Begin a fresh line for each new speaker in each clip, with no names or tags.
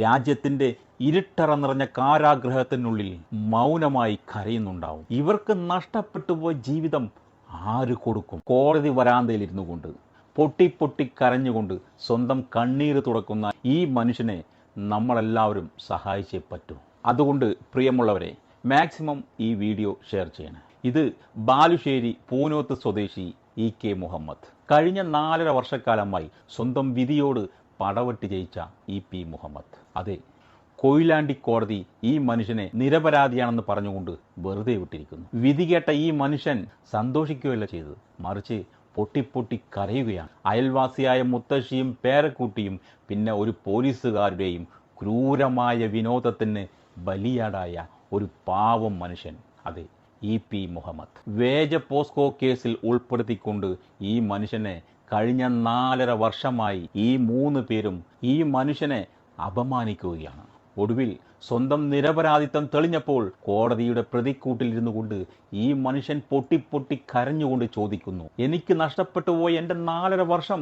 രാജ്യത്തിൻ്റെ ഇരുട്ടറ നിറഞ്ഞ കാരാഗൃഹത്തിനുള്ളിൽ മൗനമായി കരയുന്നുണ്ടാവും. ഇവർക്ക് നഷ്ടപ്പെട്ടു പോയ ജീവിതം ആര് കൊടുക്കും? കോടതി വരാന്തയിലിരുന്നു കൊണ്ട് പൊട്ടി പൊട്ടി കരഞ്ഞുകൊണ്ട് സ്വന്തം കണ്ണീര് തുടക്കുന്ന ഈ മനുഷ്യനെ നമ്മളെല്ലാവരും സഹായിച്ചേ പറ്റൂ. അതുകൊണ്ട് പ്രിയമുള്ളവരെ, മാക്സിമം ഈ വീഡിയോ ഷെയർ ചെയ്യണം. ഇത് ബാലുശ്ശേരി പൂനോത്ത് സ്വദേശി EK മുഹമ്മദ്. കഴിഞ്ഞ 4.5 വർഷക്കാലമായി സ്വന്തം വിധിയോട് പടവെട്ടി ജയിച്ച EP മുഹമ്മദ്. അതെ, കൊയിലാണ്ടി കോടതി ഈ മനുഷ്യനെ നിരപരാധിയാണെന്ന് പറഞ്ഞുകൊണ്ട് വെറുതെ വിട്ടിരിക്കുന്നു. വിധി കേട്ട ഈ മനുഷ്യൻ സന്തോഷിക്കുകയല്ല ചെയ്തത്, മറിച്ച് പൊട്ടിപ്പൊട്ടി കരയുകയാണ്. അയൽവാസിയായ മുത്തശ്ശിയും പേരക്കുട്ടിയും പിന്നെ ഒരു പോലീസുകാരുടെയും ക്രൂരമായ വിനോദത്തിന് ബലിയാടായ ഒരു പാവം മനുഷ്യൻ. അതെ, EP മുഹമ്മദ്. വേജ പോസ്കോ കേസിൽ ഉൾപ്പെടുത്തിക്കൊണ്ട് ഈ മനുഷ്യനെ കഴിഞ്ഞ 4.5 വർഷമായി ഈ 3 പേരും ഈ മനുഷ്യനെ അപമാനിക്കുകയാണ്. ഒടുവിൽ സ്വന്തം നിരപരാധിത്വം തെളിഞ്ഞപ്പോൾ കോടതിയുടെ പ്രതിക്കൂട്ടിലിരുന്നു കൊണ്ട് ഈ മനുഷ്യൻ പൊട്ടിപ്പൊട്ടി കരഞ്ഞുകൊണ്ട് ചോദിക്കുന്നു, എനിക്ക് നഷ്ടപ്പെട്ടു പോയ എൻ്റെ 4.5 വർഷം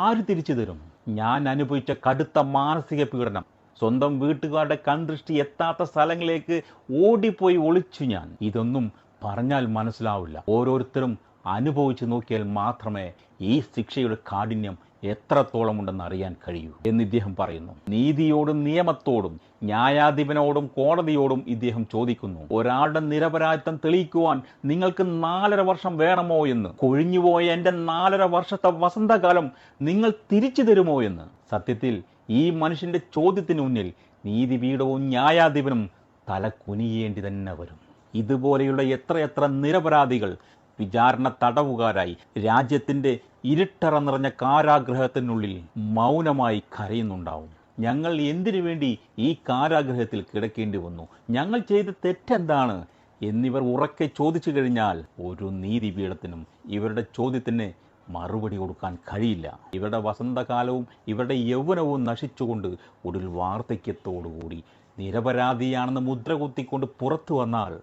ആര് തിരിച്ചു തരും? ഞാൻ അനുഭവിച്ച കടുത്ത മാനസിക പീഡനം, സ്വന്തം വീട്ടുകാരുടെ കൺദൃഷ്ടി എത്താത്ത സ്ഥലങ്ങളിലേക്ക് ഓടിപ്പോയി ഒളിച്ചു ഞാൻ. ഇതൊന്നും പറഞ്ഞാൽ മനസ്സിലാവില്ല. ഓരോരുത്തരും അനുഭവിച്ചു നോക്കിയാൽ മാത്രമേ ഈ ശിക്ഷയുടെ കാഠിന്യം എത്രത്തോളം ഉണ്ടെന്ന് അറിയാൻ കഴിയൂ എന്ന് ഇദ്ദേഹം പറയുന്നു. നീതിയോടും നിയമത്തോടും ന്യായാധിപനോടും കോടതിയോടും ഇദ്ദേഹം ചോദിക്കുന്നു, ഒരാളുടെ നിരപരാധിത്വം തെളിയിക്കുവാൻ നിങ്ങൾക്ക് 4.5 വർഷം വേണമോ എന്ന്? കൊഴിഞ്ഞുപോയ എൻ്റെ 4.5 വർഷത്തെ വസന്തകാലം നിങ്ങൾ തിരിച്ചു തരുമോ എന്ന്? സത്യത്തിൽ ഈ മനുഷ്യന്റെ ചോദ്യത്തിന് മുന്നിൽ നീതിപീഠവും ന്യായാധിപനും തല കുനിയേണ്ടി തന്നെ വരും. ഇതുപോലെയുള്ള എത്രയെത്ര നിരപരാധികൾ വിചാരണ തടവുകാരായി രാജ്യത്തിൻ്റെ ഇരുട്ടറ നിറഞ്ഞ കാരാഗൃഹത്തിനുള്ളിൽ മൗനമായി കരയുന്നുണ്ടാവും. ഞങ്ങൾ എന്തിനു വേണ്ടി ഈ കാരാഗൃഹത്തിൽ കിടക്കേണ്ടി വന്നു? ഞങ്ങൾ ചെയ്ത തെറ്റെന്താണ് എന്നിവർ ഉറക്കെ ചോദിച്ചു കഴിഞ്ഞാൽ ഒരു നീതിപീഠത്തിനും ഇവരുടെ ചോദ്യത്തിന് മറുപടി കൊടുക്കാൻ കഴിയില്ല. ഇവരുടെ വസന്തകാലവും ഇവരുടെ യൗവനവും നശിച്ചുകൊണ്ട് ഒടുവിൽ വാർദ്ധക്യത്തോടുകൂടി നിരപരാധിയാണെന്ന് മുദ്ര കുത്തിക്കൊണ്ട് പുറത്തു വന്നാൽ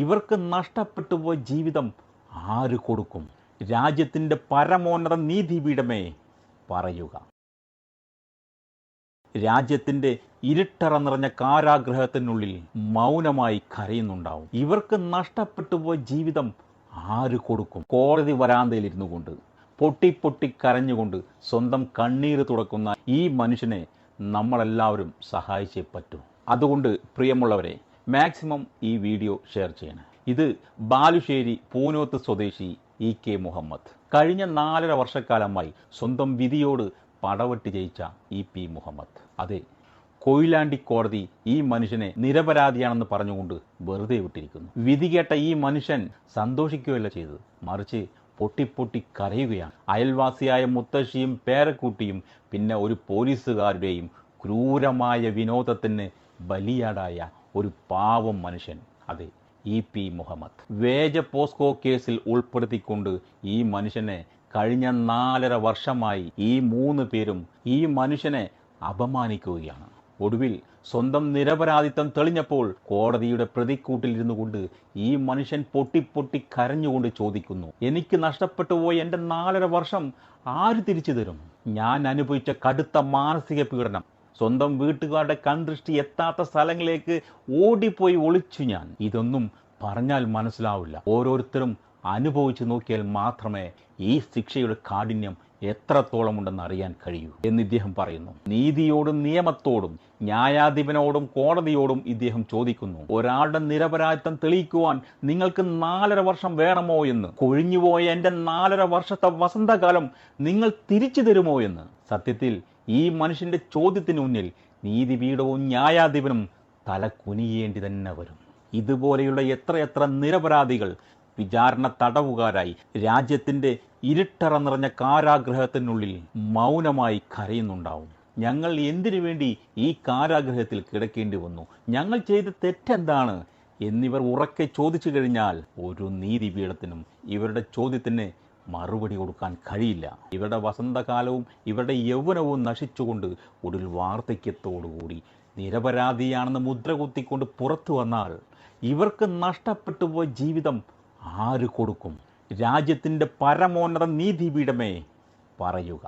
ഇവർക്ക് നഷ്ടപ്പെട്ടു പോയ ജീവിതം ആര് കൊടുക്കും? രാജ്യത്തിൻ്റെ പരമോന്നത നീതിപീഠമേ പറയുക. രാജ്യത്തിൻ്റെ ഇരുട്ടറ നിറഞ്ഞ കാരാഗൃഹത്തിനുള്ളിൽ മൗനമായി കരയുന്നുണ്ടാവും. ഇവർക്ക് നഷ്ടപ്പെട്ടു പോയ ജീവിതം ആര് കൊടുക്കും? കോടതി വരാന്തയിലിരുന്നു കൊണ്ട് പൊട്ടി പൊട്ടി കരഞ്ഞുകൊണ്ട് സ്വന്തം കണ്ണീര് തുടക്കുന്ന ഈ മനുഷ്യനെ നമ്മളെല്ലാവരും സഹായിച്ചേ പറ്റൂ. അതുകൊണ്ട് പ്രിയമുള്ളവരെ, മാക്സിമം ഈ വീഡിയോ ഷെയർ ചെയ്യണം. ഇത് ബാലുശ്ശേരി പൂനോത്ത് സ്വദേശി EK മുഹമ്മദ്. കഴിഞ്ഞ 4.5 വർഷക്കാലമായി സ്വന്തം വിധിയോട് പടവെട്ടി ജയിച്ച EP മുഹമ്മദ്. അതെ, കൊയിലാണ്ടി കോടതി ഈ മനുഷ്യനെ നിരപരാധിയാണെന്ന് പറഞ്ഞുകൊണ്ട് വെറുതെ വിട്ടിരിക്കുന്നു. വിധി കേട്ട ഈ മനുഷ്യൻ സന്തോഷിക്കുകയല്ല ചെയ്തത്, മറിച്ച് പൊട്ടിപ്പൊട്ടി കരയുകയാണ്. അയൽവാസിയായ മുത്തശ്ശിയും പേരക്കുട്ടിയും പിന്നെ ഒരു പോലീസുകാരുടെയും ക്രൂരമായ വിനോദത്തിന് ബലിയാടായ ഒരു പാവം മനുഷ്യൻ. അതെ, EP മുഹമ്മദ്. വേജ പോസ്കോ കേസിൽ ഉൾപ്പെടുത്തിക്കൊണ്ട് ഈ മനുഷ്യനെ കഴിഞ്ഞ 4.5 വർഷമായി ഈ 3 പേരും ഈ മനുഷ്യനെ അപമാനിക്കുകയാണ്. ഒടുവിൽ സ്വന്തം നിരപരാധിത്വം തെളിഞ്ഞപ്പോൾ കോടതിയുടെ പ്രതിക്കൂട്ടിലിരുന്നു കൊണ്ട് ഈ മനുഷ്യൻ പൊട്ടിപ്പൊട്ടി കരഞ്ഞുകൊണ്ട് ചോദിക്കുന്നു, എനിക്ക് നഷ്ടപ്പെട്ടു പോയ എൻ്റെ 4.5 വർഷം ആര് തിരിച്ചു തരും? ഞാൻ അനുഭവിച്ച കടുത്ത മാനസിക പീഡനം, സ്വന്തം വീട്ടുകാരുടെ കൺദൃഷ്ടി എത്താത്ത സ്ഥലങ്ങളിലേക്ക് ഓടിപ്പോയി ഒളിച്ചു ഞാൻ. ഇതൊന്നും പറഞ്ഞാൽ മനസ്സിലാവില്ല. ഓരോരുത്തരും അനുഭവിച്ചു നോക്കിയാൽ മാത്രമേ ഈ ശിക്ഷയുടെ കാഠിന്യം എത്രത്തോളം ഉണ്ടെന്ന് അറിയാൻ കഴിയൂ എന്ന് ഇദ്ദേഹം പറയുന്നു. നീതിയോടും നിയമത്തോടും ന്യായാധിപനോടും കോടതിയോടും ഇദ്ദേഹം ചോദിക്കുന്നു, ഒരാളുടെ നിരപരാധിത്വം തെളിയിക്കുവാൻ നിങ്ങൾക്ക് 4.5 വർഷം വേണമോ എന്ന്? കൊഴിഞ്ഞുപോയ എൻ്റെ 4.5 വർഷത്തെ വസന്തകാലം നിങ്ങൾ തിരിച്ചു തരുമോ എന്ന്? സത്യത്തിൽ ഈ മനുഷ്യന്റെ ചോദ്യത്തിന് മുന്നിൽ നീതിപീഠവും ന്യായാധിപനും തല കുനിയേണ്ടി തന്നെ വരും. ഇതുപോലെയുള്ള എത്രയെത്ര നിരപരാധികൾ വിചാരണ തടവുകാരായി രാജ്യത്തിൻ്റെ ഇരുട്ടറ നിറഞ്ഞ കാരാഗൃഹത്തിനുള്ളിൽ മൗനമായി കരയുന്നുണ്ടാവും. ഞങ്ങൾ എന്തിനു വേണ്ടി ഈ കാരാഗൃഹത്തിൽ കിടക്കേണ്ടി വന്നു? ഞങ്ങൾ ചെയ്ത തെറ്റെന്താണ് എന്നിവർ ഉറക്കെ ചോദിച്ചു കഴിഞ്ഞാൽ ഒരു നീതിപീഠത്തിനും ഇവരുടെ ചോദ്യത്തിന് മറുപടി കൊടുക്കാൻ കഴിയില്ല. ഇവരുടെ വസന്തകാലവും ഇവരുടെ യൗവനവും നശിച്ചുകൊണ്ട് ഒടുവിൽ വാർദ്ധക്യത്തോടുകൂടി നിരപരാധിയാണെന്ന് മുദ്ര കുത്തിക്കൊണ്ട് പുറത്തു വന്നാൽ ഇവർക്ക് നഷ്ടപ്പെട്ടു പോയ ജീവിതം ആര് കൊടുക്കും? രാജ്യത്തിൻ്റെ പരമോന്നത നീതിപീഠമേ പറയുക.